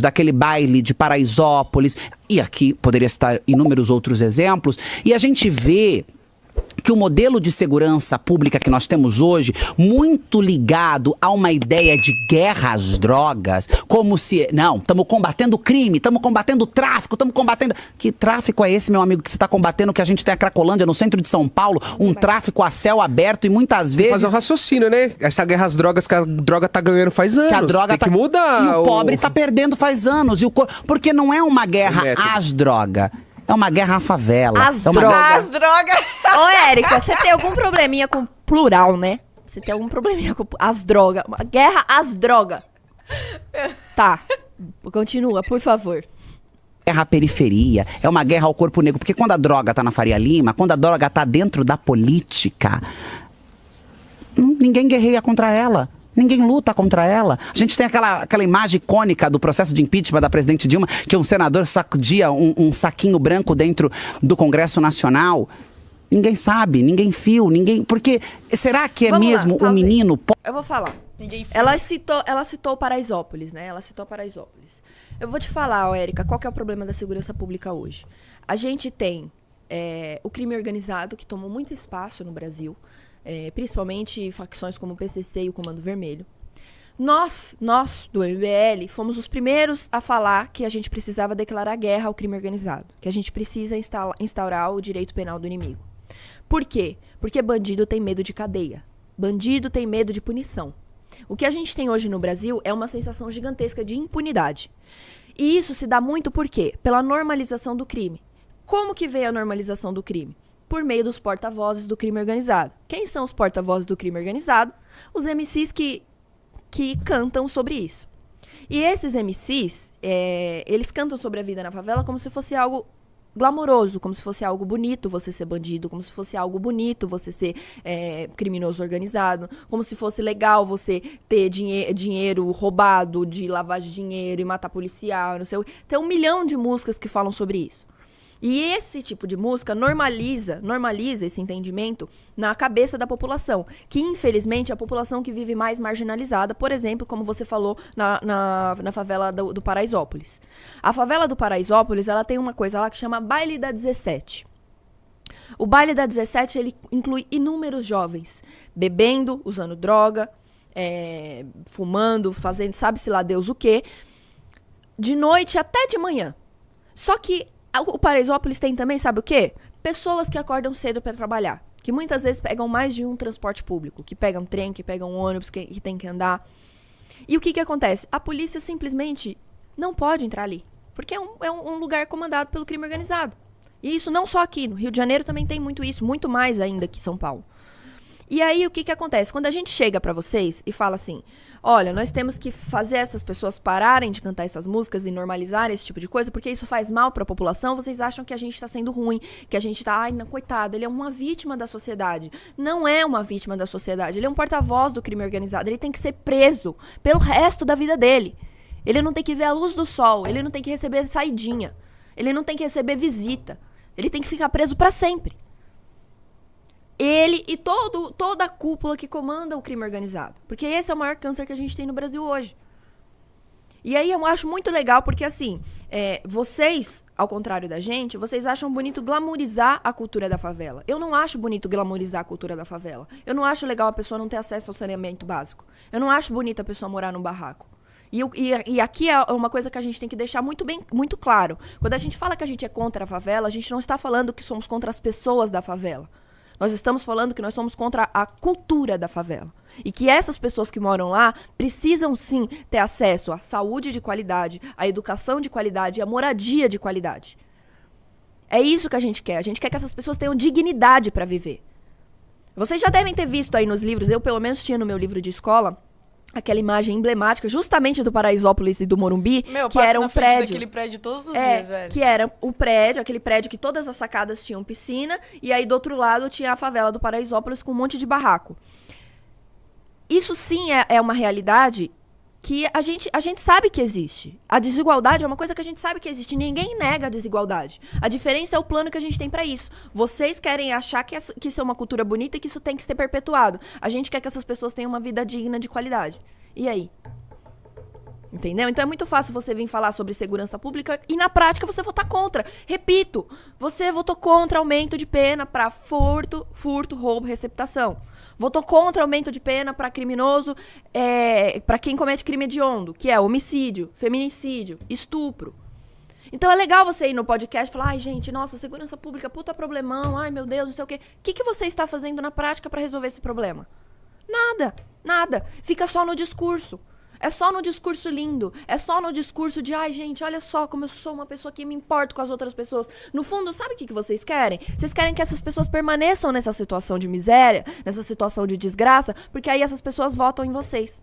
daquele baile de Paraisópolis, e aqui poderia estar inúmeros outros exemplos, e a gente vê que o modelo de segurança pública que nós temos hoje, muito ligado a uma ideia de guerra às drogas, como se, não, estamos combatendo o crime, estamos combatendo o tráfico, estamos combatendo... Que tráfico é esse, meu amigo, que você está combatendo, que a gente tem a Cracolândia, no centro de São Paulo, um tráfico a céu aberto e muitas vezes... Fazer um raciocínio, né? Essa guerra às drogas que a droga tá ganhando faz anos. Que a droga tem que mudar. E o pobre tá perdendo faz anos. Porque não é uma guerra às drogas. É uma guerra à favela. As drogas. As drogas. Ô, Érica, você tem algum probleminha com plural, né? Você tem algum probleminha com as drogas. Guerra às drogas. Tá. Continua, por favor. Guerra à periferia, é uma guerra ao corpo negro. Porque quando a droga tá na Faria Lima, quando a droga tá dentro da política, ninguém guerreia contra ela. Ninguém luta contra ela. A gente tem aquela imagem icônica do processo de impeachment da presidente Dilma, que um senador sacudia um saquinho branco dentro do Congresso Nacional. Ninguém sabe, ninguém viu, ninguém... Porque será que é Vamos mesmo lá, um menino... Eu vou falar. Ninguém viu. Ela citou Paraisópolis, né? Ela citou Paraisópolis. Eu vou te falar, ó, Érica, qual que é o problema da segurança pública hoje? A gente tem o crime organizado, que tomou muito espaço no Brasil, principalmente facções como o PCC e o Comando Vermelho. Nós, do MBL, fomos os primeiros a falar que a gente precisava declarar guerra ao crime organizado, que a gente precisa instaurar o direito penal do inimigo. Por quê? Porque bandido tem medo de cadeia. Bandido tem medo de punição. O que a gente tem hoje no Brasil é uma sensação gigantesca de impunidade. E isso se dá muito por quê? Pela normalização do crime. Como que veio a normalização do crime? Por meio dos porta-vozes do crime organizado. Quem são os porta-vozes do crime organizado? Os MCs que cantam sobre isso. E esses MCs, eles cantam sobre a vida na favela como se fosse algo glamouroso, como se fosse algo bonito você ser bandido, como se fosse algo bonito você ser criminoso organizado, como se fosse legal você ter dinheiro roubado, de lavagem de dinheiro e matar policial, não sei o... Tem 1 milhão de músicas que falam sobre isso. E esse tipo de música normaliza esse entendimento na cabeça da população, que infelizmente é a população que vive mais marginalizada, por exemplo, como você falou na favela do Paraisópolis. A favela do Paraisópolis, ela tem uma coisa lá que chama Baile da 17. O Baile da 17, ele inclui inúmeros jovens, bebendo, usando droga, fumando, fazendo sabe-se lá Deus o quê, de noite até de manhã. Só que o Paraisópolis tem também, sabe o quê? Pessoas que acordam cedo para trabalhar. Que muitas vezes pegam mais de um transporte público. Que pegam trem, que pegam ônibus, que tem que andar. E o que acontece? A polícia simplesmente não pode entrar ali. Porque é um lugar comandado pelo crime organizado. E isso não só aqui. No Rio de Janeiro também tem muito isso. Muito mais ainda que São Paulo. E aí, o que acontece? Quando a gente chega para vocês e fala assim... Olha, nós temos que fazer essas pessoas pararem de cantar essas músicas e normalizar esse tipo de coisa, porque isso faz mal para a população. Vocês acham que a gente está sendo ruim, que a gente está, ai, não, coitado, ele é uma vítima da sociedade. Não é uma vítima da sociedade, ele é um porta-voz do crime organizado. Ele tem que ser preso pelo resto da vida dele. Ele não tem que ver a luz do sol, ele não tem que receber saidinha, ele não tem que receber visita. Ele tem que ficar preso para sempre. Ele e toda a cúpula que comanda o crime organizado. Porque esse é o maior câncer que a gente tem no Brasil hoje. E aí eu acho muito legal, porque assim, vocês, ao contrário da gente, vocês acham bonito glamourizar a cultura da favela. Eu não acho bonito glamourizar a cultura da favela. Eu não acho legal a pessoa não ter acesso ao saneamento básico. Eu não acho bonito a pessoa morar num barraco. E aqui é uma coisa que a gente tem que deixar muito claro. Quando a gente fala que a gente é contra a favela, a gente não está falando que somos contra as pessoas da favela. Nós estamos falando que nós somos contra a cultura da favela. E que essas pessoas que moram lá precisam sim ter acesso à saúde de qualidade, à educação de qualidade e à moradia de qualidade. É isso que a gente quer. A gente quer que essas pessoas tenham dignidade para viver. Vocês já devem ter visto aí nos livros, eu pelo menos tinha no meu livro de escola, aquela imagem emblemática justamente do Paraisópolis e do Morumbi, que era um prédio. Aquele prédio todos os dias, velho. Que era um prédio, aquele prédio que todas as sacadas tinham piscina, e aí do outro lado tinha a favela do Paraisópolis com um monte de barraco. Isso sim é uma realidade que a gente sabe que existe. A desigualdade é uma coisa que a gente sabe que existe. Ninguém nega a desigualdade. A diferença é o plano que a gente tem pra isso. Vocês querem achar que isso é uma cultura bonita e que isso tem que ser perpetuado. A gente quer que essas pessoas tenham uma vida digna de qualidade. E aí? Entendeu? Então é muito fácil você vir falar sobre segurança pública e na prática você votar contra. Repito, você votou contra aumento de pena para furto, roubo, receptação. Votou contra aumento de pena para criminoso, para quem comete crime hediondo, que é homicídio, feminicídio, estupro. Então é legal você ir no podcast e falar, ai gente, nossa, segurança pública, puta problemão, ai meu Deus, não sei o quê. O que você está fazendo na prática para resolver esse problema? Nada. Fica só no discurso. É só no discurso lindo. É só no discurso de, ai, gente, olha só como eu sou uma pessoa que me importo com as outras pessoas. No fundo, sabe o que vocês querem? Vocês querem que essas pessoas permaneçam nessa situação de miséria, nessa situação de desgraça, porque aí essas pessoas votam em vocês.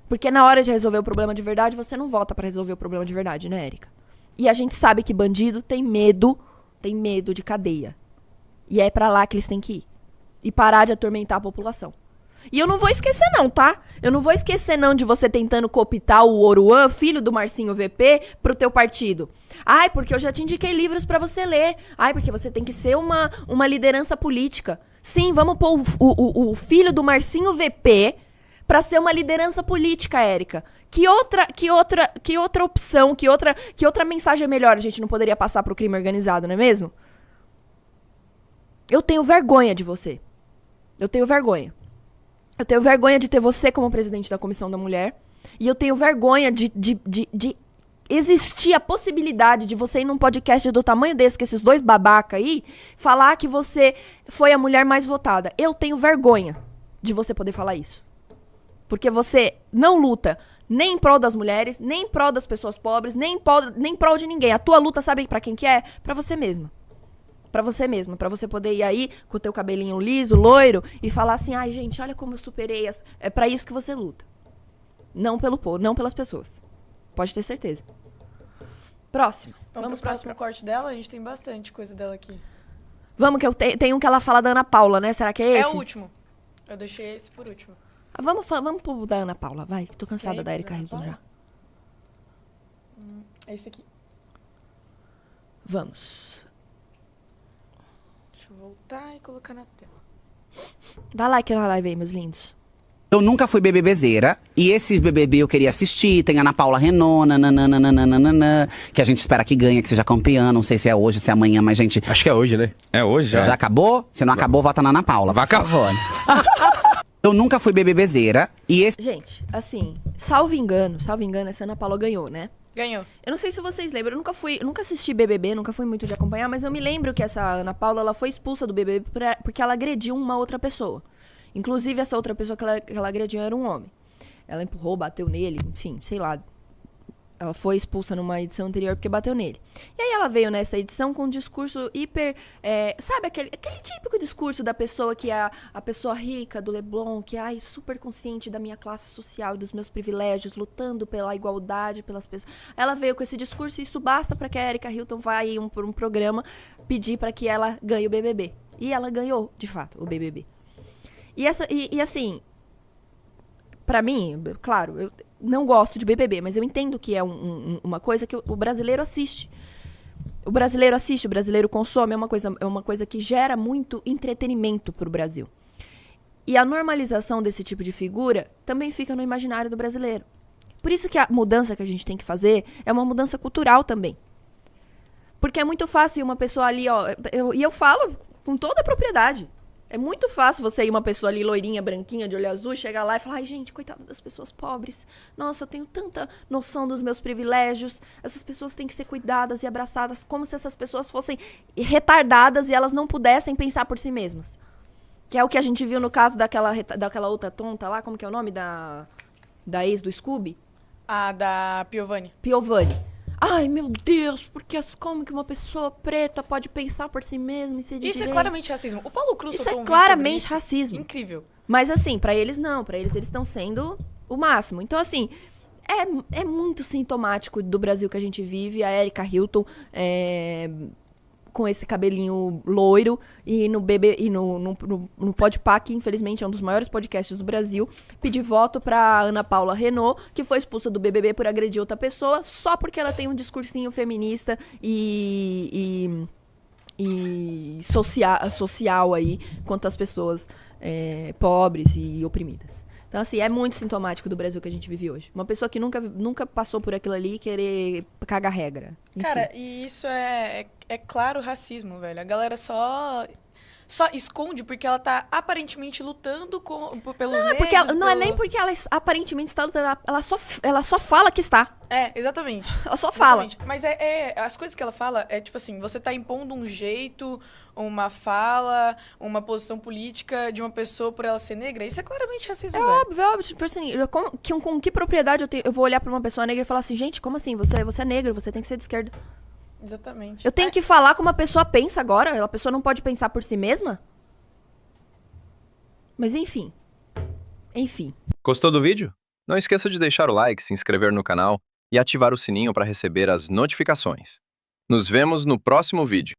Porque na hora de resolver o problema de verdade, você não vota pra resolver o problema de verdade, né, Érica? E a gente sabe que bandido tem medo de cadeia. E é pra lá que eles têm que ir. E parar de atormentar a população. E eu não vou esquecer não, tá? Eu não vou esquecer não de você tentando cooptar o Oruan, filho do Marcinho VP, pro teu partido. Ai, porque eu já te indiquei livros pra você ler. Ai, porque você tem que ser uma liderança política. Sim, vamos pôr o filho do Marcinho VP pra ser uma liderança política, Érica. Que outra opção, que outra mensagem melhor a gente não poderia passar pro crime organizado, não é mesmo? Eu tenho vergonha de você. Eu tenho vergonha. Eu tenho vergonha de ter você como presidente da Comissão da Mulher. E eu tenho vergonha de existir a possibilidade de você ir num podcast do tamanho desse, que esses dois babaca aí, falar que você foi a mulher mais votada. Eu tenho vergonha de você poder falar isso. Porque você não luta nem em prol das mulheres, nem em prol das pessoas pobres, nem em prol de ninguém. A tua luta, sabe pra quem que é? Pra você mesma. Pra você mesma, pra você poder ir aí com o teu cabelinho liso, loiro, e falar assim, ai gente, olha como eu superei. É pra isso que você luta. Não pelo povo, não pelas pessoas. Pode ter certeza. Próximo. Vamos pro próximo corte dela? A gente tem bastante coisa dela aqui. Vamos, que eu tenho um que ela fala da Ana Paula, né? Será que é esse? É o último. Eu deixei esse por último. Vamos pro da Ana Paula, vai. Tô cansada da Erika Hilton já. É esse aqui. Vamos. Deixa eu voltar e colocar na tela. Dá like na live aí, meus lindos. Eu nunca fui BBBzeira. E esse BBB eu queria assistir. Tem a Ana Paula Renault, nananana, que a gente espera que ganhe, que seja campeã. Não sei se é hoje, se é amanhã, mas, gente... Acho que é hoje, né? É hoje já? Já acabou? Se não acabou, vota na Ana Paula, Vai por favor. Eu nunca fui BBBzeira. E esse... Gente, assim, salvo engano, essa Ana Paula ganhou, né? Ganhou. Eu não sei se vocês lembram, eu nunca assisti BBB, nunca fui muito de acompanhar, mas eu me lembro que essa Ana Paula, ela foi expulsa do BBB porque ela agrediu uma outra pessoa. Inclusive, essa outra pessoa que ela agrediu era um homem. Ela empurrou, bateu nele, enfim, sei lá. Ela foi expulsa numa edição anterior porque bateu nele. E aí ela veio nessa edição com um discurso hiper... sabe, aquele típico discurso da pessoa que é a pessoa rica do Leblon, que é super consciente da minha classe social e dos meus privilégios, lutando pela igualdade, pelas pessoas. Ela veio com esse discurso e isso basta para que a Erika Hilton vá aí por um programa pedir para que ela ganhe o BBB. E ela ganhou, de fato, o BBB. E assim, pra mim, claro, eu não gosto de BBB, mas eu entendo que é uma coisa que o brasileiro assiste. O brasileiro consome, é uma coisa que gera muito entretenimento pro Brasil. E a normalização desse tipo de figura também fica no imaginário do brasileiro. Por isso que a mudança que a gente tem que fazer é uma mudança cultural também. Porque é muito fácil uma pessoa ali, ó, eu falo com toda a propriedade. É muito fácil você ir uma pessoa ali, loirinha, branquinha, de olho azul, chegar lá e falar, ai, gente, coitada das pessoas pobres. Nossa, eu tenho tanta noção dos meus privilégios. Essas pessoas têm que ser cuidadas e abraçadas como se essas pessoas fossem retardadas e elas não pudessem pensar por si mesmas. Que é o que a gente viu no caso daquela outra tonta lá, como que é o nome da ex do Scooby? A da Piovani. Piovani. Ai, meu Deus, porque como que uma pessoa preta pode pensar por si mesma e ser de Isso direita? é claramente racismo. O Paulo Cruz Isso soltou é um vídeo sobre claramente isso. racismo. Incrível. Mas assim, pra eles não. Pra eles estão sendo o máximo. Então, assim, é muito sintomático do Brasil que a gente vive. A Erika Hilton com esse cabelinho loiro e no Podpah, que infelizmente é um dos maiores podcasts do Brasil, pedir voto pra Ana Paula Renault, que foi expulsa do BBB por agredir outra pessoa, só porque ela tem um discursinho feminista e social aí, quanto às pessoas pobres e oprimidas. Então, assim, é muito sintomático do Brasil que a gente vive hoje. Uma pessoa que nunca passou por aquilo ali querer cagar regra. Enfim. Cara, e isso é claro racismo, velho. A galera só esconde porque ela tá aparentemente lutando pelos negros. Porque não é nem porque ela aparentemente está lutando, ela só fala que está. É, exatamente. Ela só fala. Exatamente. Mas as coisas que ela fala é tipo assim, você tá impondo um jeito, uma fala, uma posição política de uma pessoa por ela ser negra. Isso é claramente racismo, velho. Óbvio, óbvio. Tipo assim, com que propriedade eu vou olhar pra uma pessoa negra e falar assim, gente, como assim? Você é negro, você tem que ser de esquerda. Exatamente. Eu tenho que falar como a pessoa pensa agora? A pessoa não pode pensar por si mesma? Mas enfim. Enfim. Gostou do vídeo? Não esqueça de deixar o like, se inscrever no canal e ativar o sininho para receber as notificações. Nos vemos no próximo vídeo.